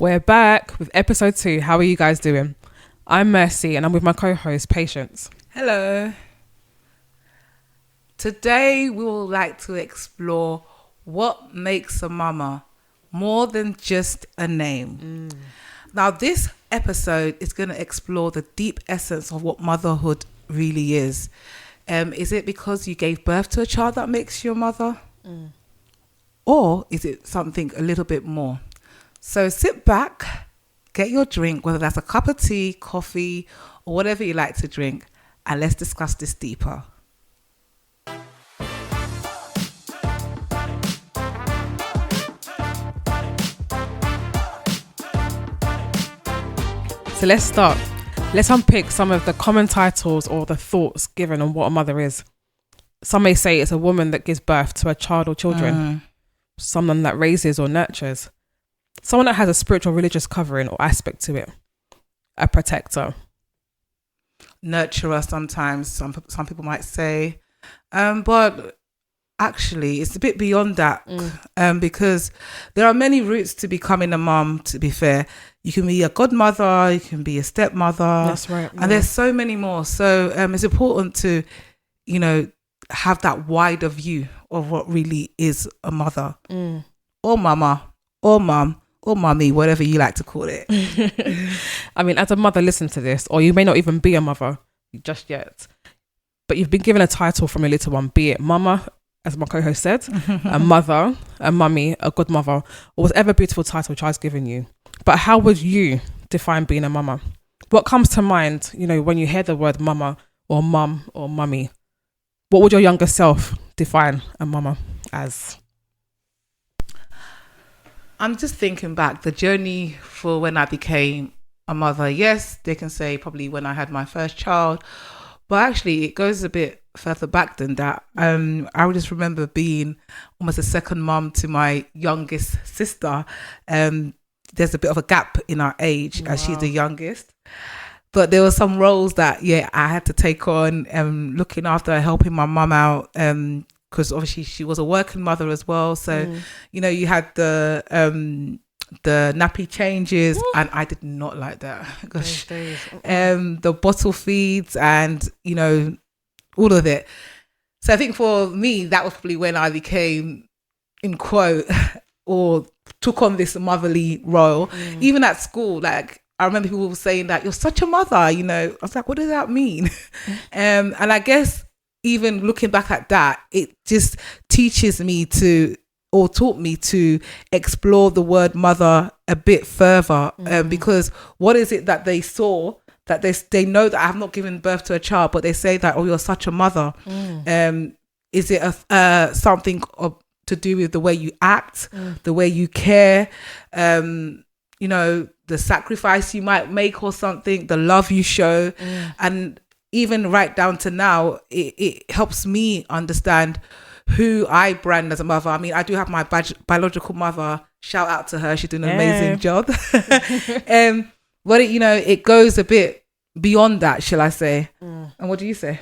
We're back with episode 2. How are you guys doing? I'm Mercy and I'm with my co-host, Patience. Hello. Today we would like to explore what makes a mama more than just a name. Now this episode is going to explore the deep essence of what motherhood really is. Is it because you gave birth to a child that makes you a mother? Or is it something a little bit more? So sit back, get your drink, whether that's a cup of tea, coffee, or whatever you like to drink, and let's discuss this deeper. So let's start. Let's unpick some of the common titles or the thoughts given on what a mother is. Some may say it's a woman that gives birth to a child or children. Someone that raises or nurtures. Someone that has a spiritual religious covering or aspect to it. A protector. Nurturer sometimes, some people might say. But actually, it's a bit beyond that. Because there are many routes to becoming a mum, to be fair. You can be a godmother, you can be a stepmother. That's right. And there's so many more. So it's important to, have that wider view of what really is a mother. Or mama, or mum, or mummy, whatever you like to call it. I mean, as a mother, listen to this, or you may not even be a mother just yet, but you've been given a title from your little one, be it mama, as my co-host said, a mother, a mummy, a godmother, or whatever beautiful title Child's given you. But how would you define being a mama? What comes to mind, when you hear the word mama or mum or mummy? What would your younger self define a mama as? I'm just thinking back, the journey for when I became a mother. Yes, they can say probably when I had my first child, but actually it goes a bit further back than that. I would just remember being almost a second mum to my youngest sister. There's a bit of a gap in our age as she's the youngest. But there were some roles that, I had to take on, looking after her, helping my mum out, because obviously she was a working mother as well. So, you had the nappy changes, and I did not like that. Gosh, the bottle feeds and, all of it. So I think for me, that was probably when I became, in quote, or took on this motherly role. Even at school, like, I remember people saying that you're such a mother, I was like, what does that mean? And I guess even looking back at that, it just teaches me taught me to explore the word mother a bit further. Because what is it that they saw that they know that I have not given birth to a child, but they say that, oh, you're such a mother. Is it something to do with the way you act, the way you care, the sacrifice you might make or something, the love you show. And even right down to now, it helps me understand who I brand as a mother. I mean, I do have my biological mother. Shout out to her. She's doing an amazing job. But it goes a bit beyond that, shall I say. And what do you say?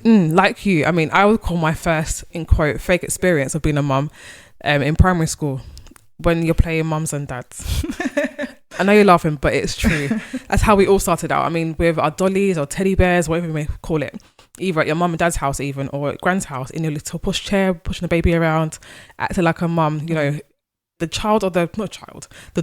Like you, I mean, I would call my first, in quote, fake experience of being a mum in primary school, when you're playing mums and dads. I know you're laughing, but it's true. That's how we all started out. I mean, with our dollies or teddy bears, whatever you may call it, either at your mum and dad's house even, or at grand's house, in your little pushchair, pushing the baby around, acting like a mum. The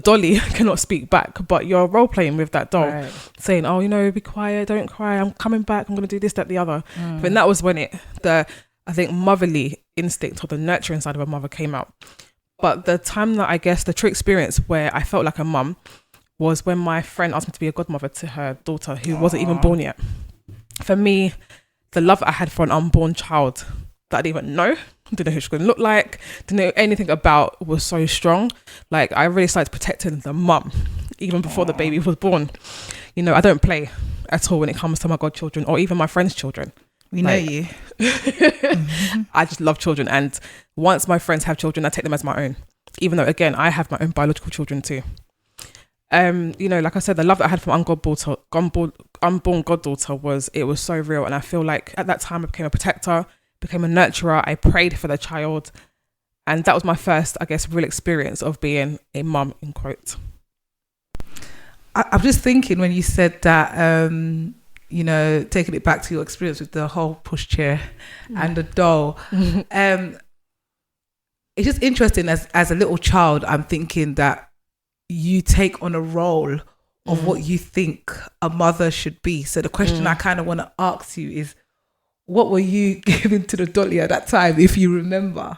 dolly cannot speak back, but you're role playing with that doll, saying, oh, be quiet, don't cry, I'm coming back, I'm going to do this, that, the other. But that was when I think motherly instinct or the nurturing side of a mother came out. But the time that I guess the true experience where I felt like a mum was when my friend asked me to be a godmother to her daughter who wasn't even born yet. For me, the love I had for an unborn child that I didn't even know, didn't know who she was going to look like, didn't know anything about, was so strong. Like, I really started protecting the mum even before the baby was born. I don't play at all when it comes to my godchildren or even my friends' children. We know you. I just love children, and once my friends have children, I take them as my own, even though, again, I have my own biological children too. Like I said, the love that I had from unborn goddaughter was so real, and I feel like at that time I became a protector, became a nurturer. I prayed for the child, And that was my first, I guess, real experience of being a mum, in quotes. I'm just thinking when you said that, you know, taking it back to your experience with the whole pushchair and the doll. It's just interesting as a little child, I'm thinking that you take on a role of what you think a mother should be. So the question I kind of want to ask you is, what were you giving to the dolly at that time, if you remember?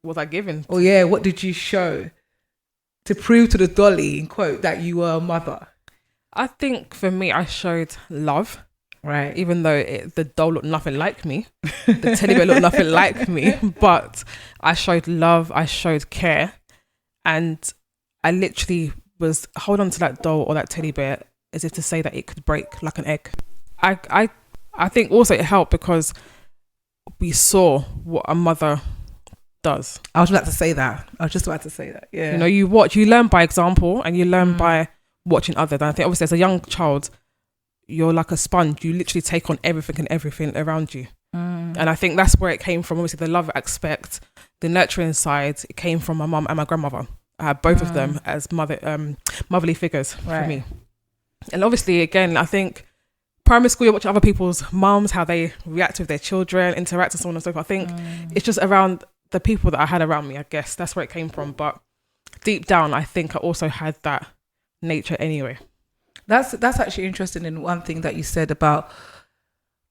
Was I given? Oh yeah, what did you show to prove to the dolly, in quote, that you were a mother? I think for me, I showed love. Right. Even though the doll looked nothing like me, the teddy bear looked nothing like me, but I showed love, I showed care, and I literally was hold on to that doll or that teddy bear as if to say that it could break like an egg. I think also it helped because we saw what a mother does. I was just about to say that. Yeah. You know, you learn by example, and you learn by watching others. And I think obviously as a young child, you're like a sponge. You literally take on everything around you. And I think that's where it came from. Obviously the love aspect, the nurturing side, it came from my mum and my grandmother. I had both of them as motherly figures for me. And obviously, again, I think primary school, you watch other people's mums, how they react with their children, interact and so on and so forth. I think it's just around the people that I had around me, I guess. That's where it came from. But deep down, I think I also had that nature anyway. That's actually interesting. In one thing that you said about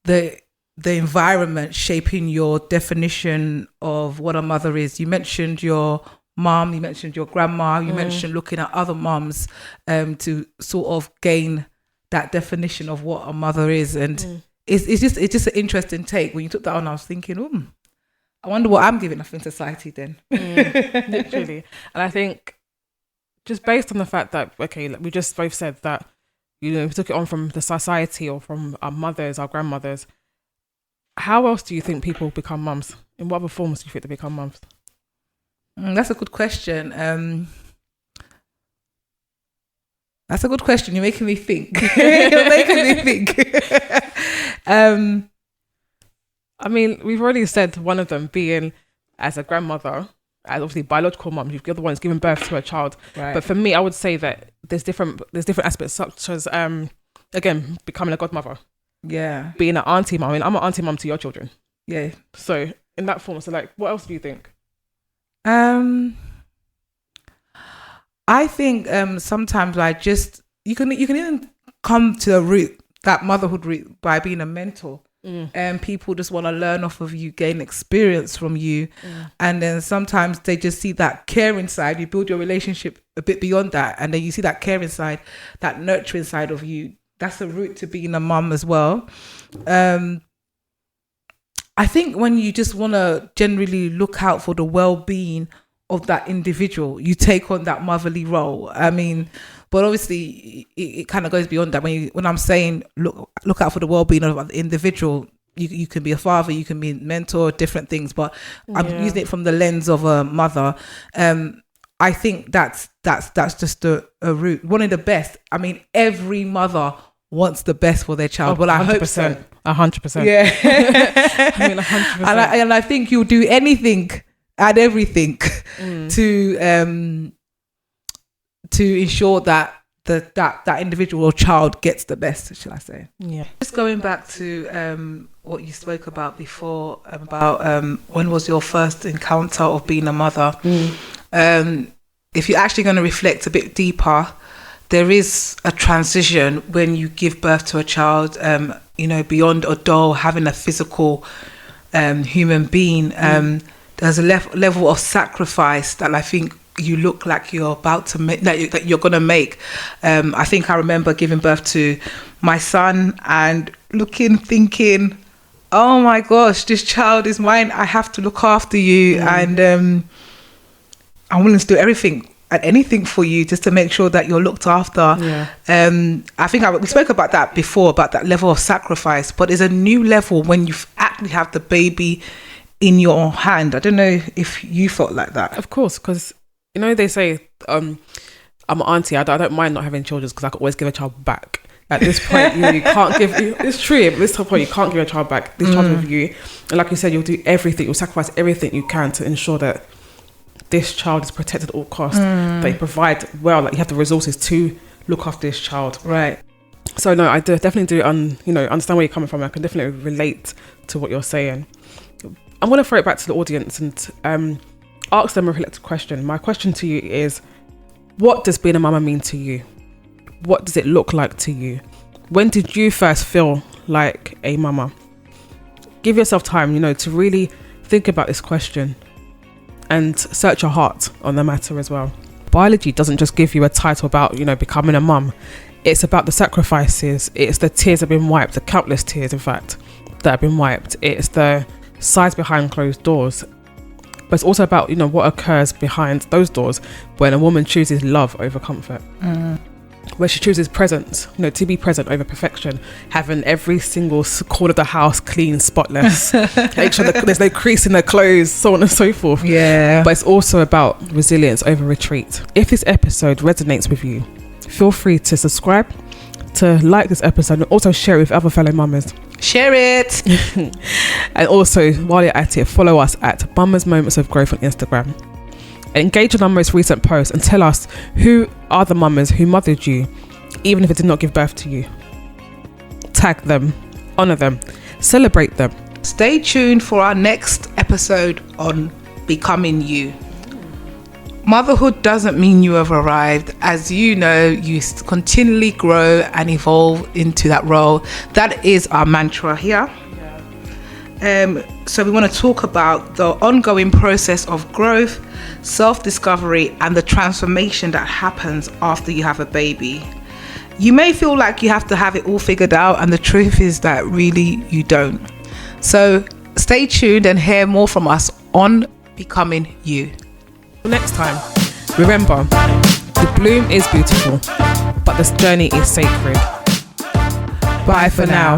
the environment shaping your definition of what a mother is. You mentioned your mom, you mentioned your grandma, you mentioned looking at other moms to sort of gain that definition of what a mother is. And it's just an interesting take. When you took that on, I was thinking, I wonder what I'm giving off in society then. Literally. And I think just based on the fact that, okay, we just both said that, you know, we took it on from the society or from our mothers, our grandmothers. How else do you think people become mums? In what other forms do you think they become mums? That's a good question. That's a good question. You're making me think. I mean, we've already said one of them being as a grandmother, as obviously biological mum. You're the one who's giving birth to a child. Right. But for me, I would say that there's different aspects, such as again, becoming a godmother. Yeah. Being an auntie mum. I mean, I'm an auntie mum to your children. Yeah. So in that form, so like, what else do you think? I think sometimes you can even come to a root, that motherhood route, by being a mentor. And people just want to learn off of you, gain experience from you. And then sometimes they just see that caring side. You build your relationship a bit beyond that. And then you see that caring side, that nurturing side of you. That's a route to being a mum as well. I think when you just want to generally look out for the well-being of that individual, you take on that motherly role. I mean, but obviously it kind of goes beyond that. When I'm saying look out for the well-being of the individual, you can be a father, you can be a mentor, different things, but I'm using it from the lens of a mother. I think that's just a route, one of the best. I mean, every mother wants the best for their child. Well, I hope so. 100%. Yeah. I mean, 100%. And I think you'll do anything and everything to ensure that that individual or child gets the best, shall I say. Yeah. Just going back to what you spoke about before, about when was your first encounter of being a mother. If you're actually going to reflect a bit deeper, there is a transition when you give birth to a child, beyond a doll, having a physical human being. There's a level of sacrifice that I think you look like you're about to make, that you're going to make. I think I remember giving birth to my son and thinking, oh my gosh, this child is mine. I have to look after you. And I'm willing to do everything and anything for you just to make sure that you're looked after. Yeah. I think we spoke about that before, about that level of sacrifice, but there's a new level when you actually have the baby in your hand. I don't know if you felt like that. Of course, because they say I'm an auntie. I don't mind not having children because I can always give a child back. At this point, you can't give. It's true. At this point, you can't give a child back. This child with you, and like you said, you'll do everything. You'll sacrifice everything you can to ensure that this child is protected at all costs, that you provide well, like you have the resources to look after this child. Right. So no, I definitely do understand where you're coming from. I can definitely relate to what you're saying. I'm going to throw it back to the audience and ask them a reflective question. My question to you is, what does being a mama mean to you? What does it look like to you? When did you first feel like a mama? Give yourself time, to really think about this question and search your heart on the matter as well. Biology doesn't just give you a title about, becoming a mum. It's about the sacrifices. It's the tears that have been wiped, the countless tears, in fact, that have been wiped. It's the sighs behind closed doors. But it's also about, what occurs behind those doors when a woman chooses love over comfort. Where she chooses presence, to be present over perfection, having every single corner of the house clean, spotless, make sure that there's no crease in their clothes, so on and so forth. Yeah. But it's also about resilience over retreat. If this episode resonates with you, feel free to subscribe, to like this episode, and also share it with other fellow mamas. Share it. And also, while you're at it, follow us at Mamas Moments of Growth on Instagram. Engage in our most recent posts and tell us who are the mamas who mothered you, even if it did not give birth to you. Tag them, honour them, celebrate them. Stay tuned for our next episode on Becoming You. Motherhood doesn't mean you have arrived. As you know, you continually grow and evolve into that role. That is our mantra here. So we want to talk about the ongoing process of growth, self-discovery, and the transformation that happens after you have a baby. You may feel like you have to have it all figured out, and the truth is that really you don't. So stay tuned and hear more from us on Becoming You. Next time, remember, the bloom is beautiful, but this journey is sacred. Bye for now.